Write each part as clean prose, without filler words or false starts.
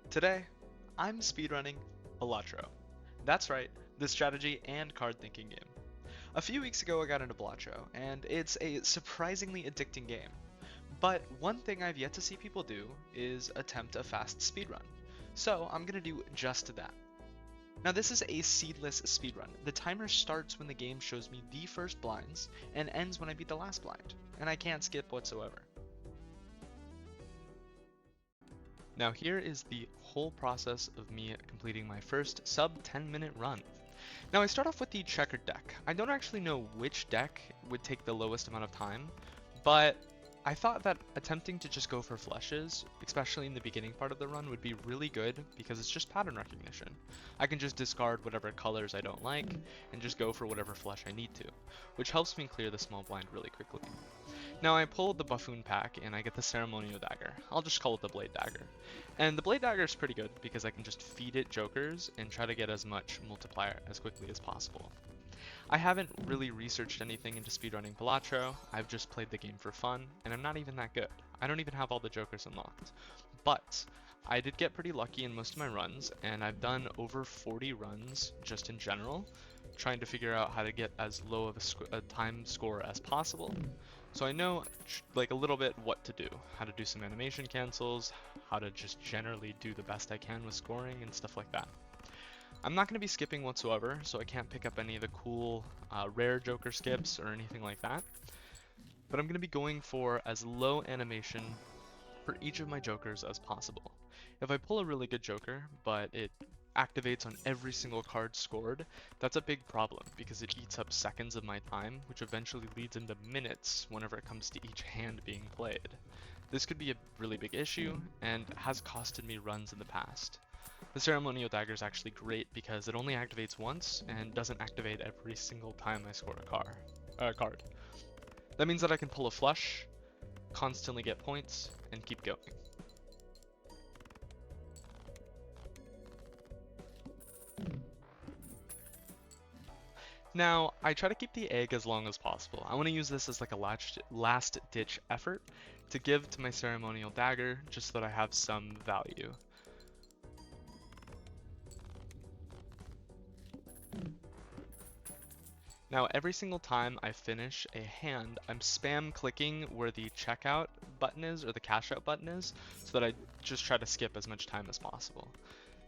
Today, I'm speedrunning Balatro. That's right, the strategy and card thinking game. A few weeks ago I got into Balatro, and it's a surprisingly addicting game. But one thing I've yet to see people do is attempt a fast speedrun. So I'm gonna do just that. Now this is a seedless speedrun. The timer starts when the game shows me the first blinds and ends when I beat the last blind, and I can't skip whatsoever. Now here is the whole process of me completing my first sub 10-minute run. Now I start off with the checkered deck. I don't actually know which deck would take the lowest amount of time, but I thought that attempting to just go for flushes, especially in the beginning part of the run, would be really good because it's just pattern recognition. I can just discard whatever colors I don't like and just go for whatever flush I need to, which helps me clear the small blind really quickly. Now I pull the buffoon pack and I get the ceremonial dagger. I'll just call it the blade dagger. And the blade dagger is pretty good because I can just feed it jokers and try to get as much multiplier as quickly as possible. I haven't really researched anything into speedrunning Balatro. I've just played the game for fun, and I'm not even that good. I don't even have all the jokers unlocked. But I did get pretty lucky in most of my runs, and I've done over 40 runs just in general, trying to figure out how to get as low of a time score as possible. So I know like a little bit what to do, how to do some animation cancels, how to just generally do the best I can with scoring and stuff like that. I'm not going to be skipping whatsoever, so I can't pick up any of the cool rare Joker skips or anything like that. But I'm going to be going for as low animation for each of my Jokers as possible. If I pull a really good Joker, but it activates on every single card scored, that's a big problem because it eats up seconds of my time, which eventually leads into minutes whenever it comes to each hand being played. This could be a really big issue and has costed me runs in the past. The ceremonial dagger is actually great because it only activates once and doesn't activate every single time I score a card. That means that I can pull a flush, constantly get points, and keep going. Now, I try to keep the egg as long as possible. I want to use this as like a last ditch effort to give to my ceremonial dagger just so that I have some value. Now every single time I finish a hand, I'm spam clicking where the checkout button is or the cash out button is so that I just try to skip as much time as possible.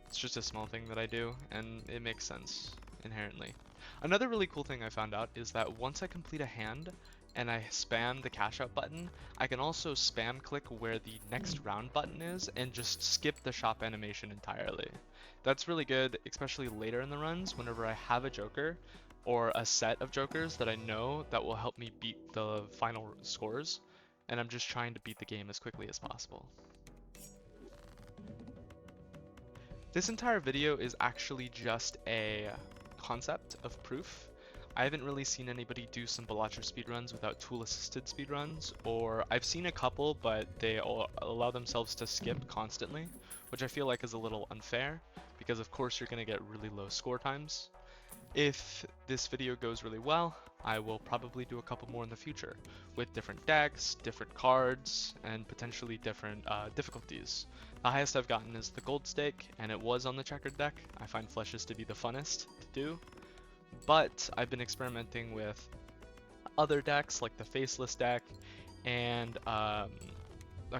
It's just a small thing that I do and it makes sense inherently. Another really cool thing I found out is that once I complete a hand and I spam the cash out button, I can also spam click where the next round button is and just skip the shop animation entirely. That's really good, especially later in the runs whenever I have a joker or a set of jokers that I know that will help me beat the final scores, and I'm just trying to beat the game as quickly as possible. This entire video is actually just a concept of proof. I haven't really seen anybody do some Balatro speedruns without tool-assisted speedruns, or I've seen a couple, but they all allow themselves to skip constantly, which I feel like is a little unfair, because of course you're going to get really low score times. If this video goes really well, I will probably do a couple more in the future with different decks, different cards, and potentially different difficulties. The highest I've gotten is the gold stake, and it was on the checkered deck. I find flushes to be the funnest to do, but I've been experimenting with other decks like the faceless deck and a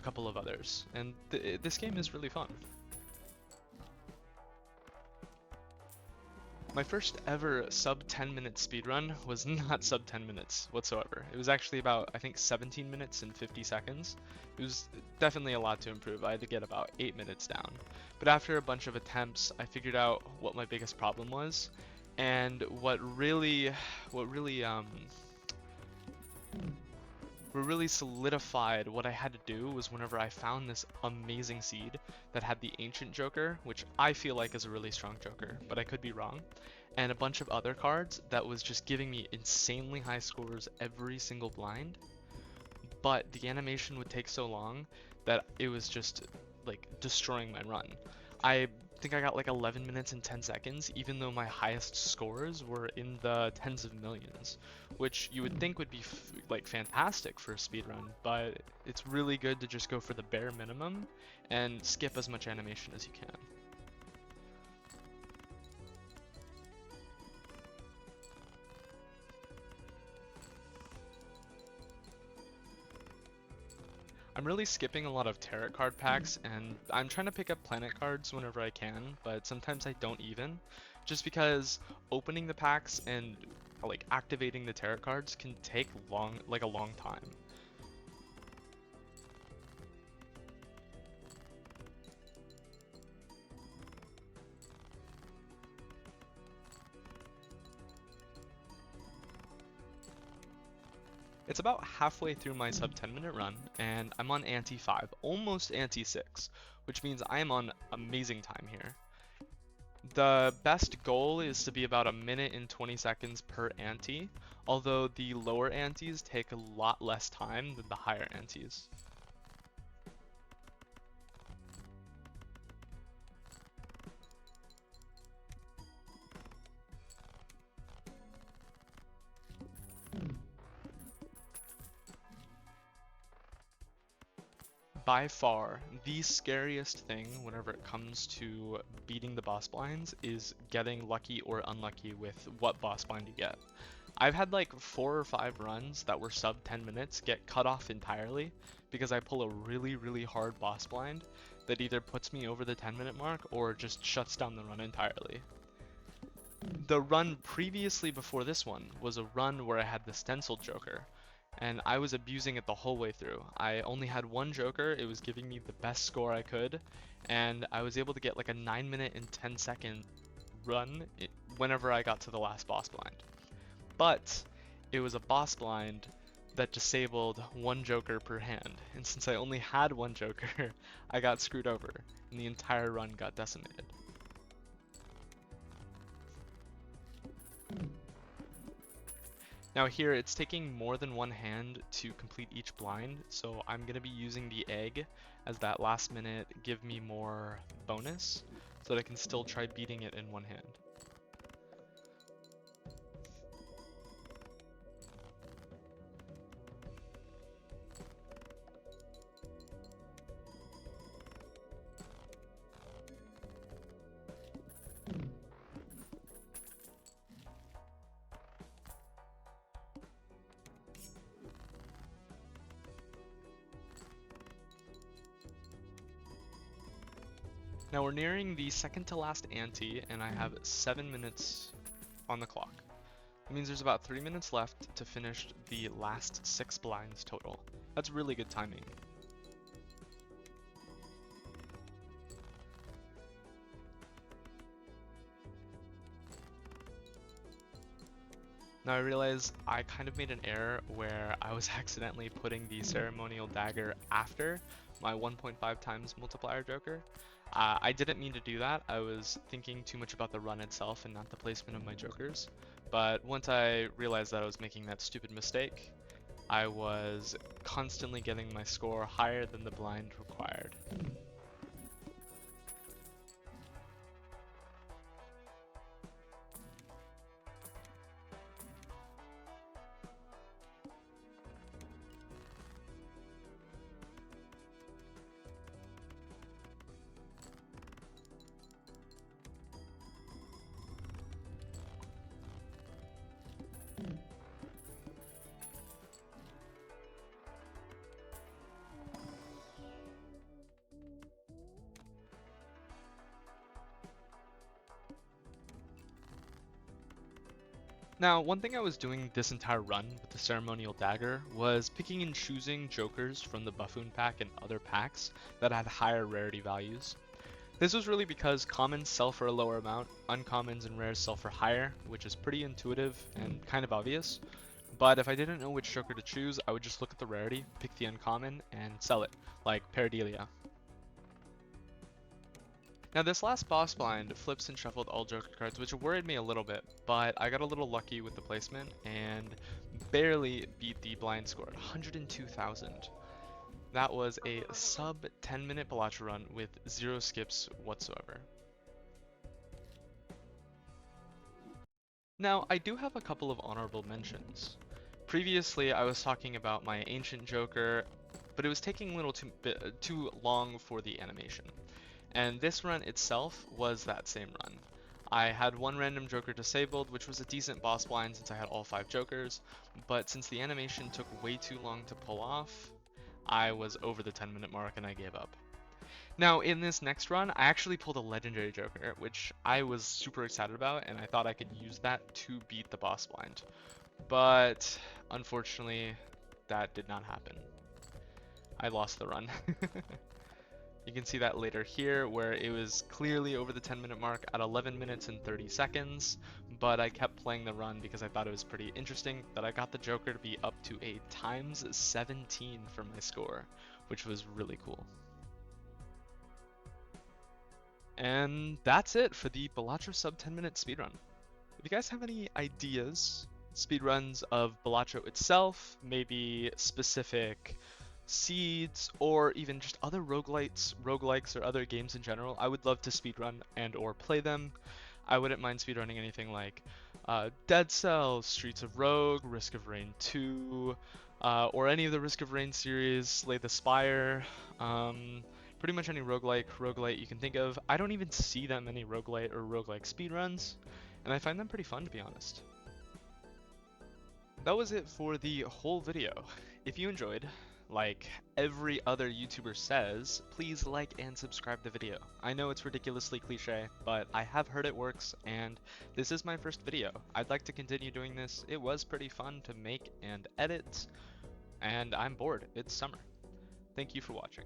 couple of others, and this game is really fun. My first ever sub 10-minute speedrun was not sub 10 minutes whatsoever. It was actually about, I think, 17 minutes and 50 seconds. It was definitely a lot to improve. I had to get about 8 minutes down. But after a bunch of attempts, I figured out what my biggest problem was, and what really solidified what I had to do was whenever I found this amazing seed that had the Ancient Joker, which I feel like is a really strong Joker, but I could be wrong, and a bunch of other cards that was just giving me insanely high scores every single blind, but the animation would take so long that it was just like destroying my run. I think I got like 11 minutes and 10 seconds, even though my highest scores were in the tens of millions, which you would think would be like fantastic for a speedrun, but it's really good to just go for the bare minimum and skip as much animation as you can. I'm really skipping a lot of tarot card packs, and I'm trying to pick up planet cards whenever I can, but sometimes I don't even, just because opening the packs and like activating the tarot cards can take a long time. It's about halfway through my sub 10-minute run, and I'm on ante 5, almost ante 6, which means I am on amazing time here. The best goal is to be about a minute and 20 seconds per ante, although the lower antes take a lot less time than the higher antes. By far, the scariest thing whenever it comes to beating the boss blinds is getting lucky or unlucky with what boss blind you get. I've had like 4 or 5 runs that were sub 10 minutes get cut off entirely because I pull a really hard boss blind that either puts me over the 10-minute mark or just shuts down the run entirely. The run previously before this one was a run where I had the stenciled Joker, and I was abusing it the whole way through. I only had one Joker, it was giving me the best score I could, and I was able to get like a 9-minute and 10-second run whenever I got to the last boss blind. But it was a boss blind that disabled one Joker per hand, and since I only had one Joker, I got screwed over, and the entire run got decimated. Now here, it's taking more than one hand to complete each blind, so I'm going to be using the egg as that last minute give me more bonus, so that I can still try beating it in one hand. Now we're nearing the second to last ante, and I have 7 minutes on the clock. That means there's about 3 minutes left to finish the last 6 blinds total. That's really good timing. Now I realize I kind of made an error where I was accidentally putting the ceremonial dagger after my 1.5 times multiplier Joker. I didn't mean to do that. I was thinking too much about the run itself and not the placement of my Jokers. But once I realized that I was making that stupid mistake, I was constantly getting my score higher than the blind required. Now, one thing I was doing this entire run with the ceremonial dagger was picking and choosing Jokers from the Buffoon pack and other packs that had higher rarity values. This was really because commons sell for a lower amount, uncommons and rares sell for higher, which is pretty intuitive and kind of obvious. But if I didn't know which Joker to choose, I would just look at the rarity, pick the uncommon, and sell it, like Paradelia. Now this last boss blind flips and shuffled all Joker cards, which worried me a little bit, but I got a little lucky with the placement and barely beat the blind score at 102,000. That was a sub 10-minute Balatro run with 0 skips whatsoever. Now, I do have a couple of honorable mentions. Previously, I was talking about my Ancient Joker, but it was taking a little too long for the animation. And this run itself was that same run. I had one random Joker disabled, which was a decent boss blind since I had all 5 Jokers, but since the animation took way too long to pull off, I was over the 10-minute mark and I gave up. Now, in this next run, I actually pulled a legendary Joker, which I was super excited about, and I thought I could use that to beat the boss blind. But unfortunately, that did not happen. I lost the run. You can see that later here, where it was clearly over the 10-minute mark at 11 minutes and 30 seconds, but I kept playing the run because I thought it was pretty interesting that I got the Joker to be up to a times 17 for my score, which was really cool. And that's it for the Balatro sub 10-minute speedrun. If you guys have any ideas, speedruns of Balatro itself, maybe specific seeds, or even just other roguelites, roguelikes, or other games in general, I would love to speedrun and or play them. I wouldn't mind speedrunning anything like Dead Cells, Streets of Rogue, Risk of Rain 2, or any of the Risk of Rain series, Slay the Spire, pretty much any roguelite you can think of. I don't even see that many roguelite or roguelike speedruns, and I find them pretty fun, to be honest. That was it for the whole video. If you enjoyed, like every other YouTuber says, please like and subscribe the video. I know it's ridiculously cliche, but I have heard it works, and this is my first video. I'd like to continue doing this. It was pretty fun to make and edit, and I'm bored. It's summer. Thank you for watching.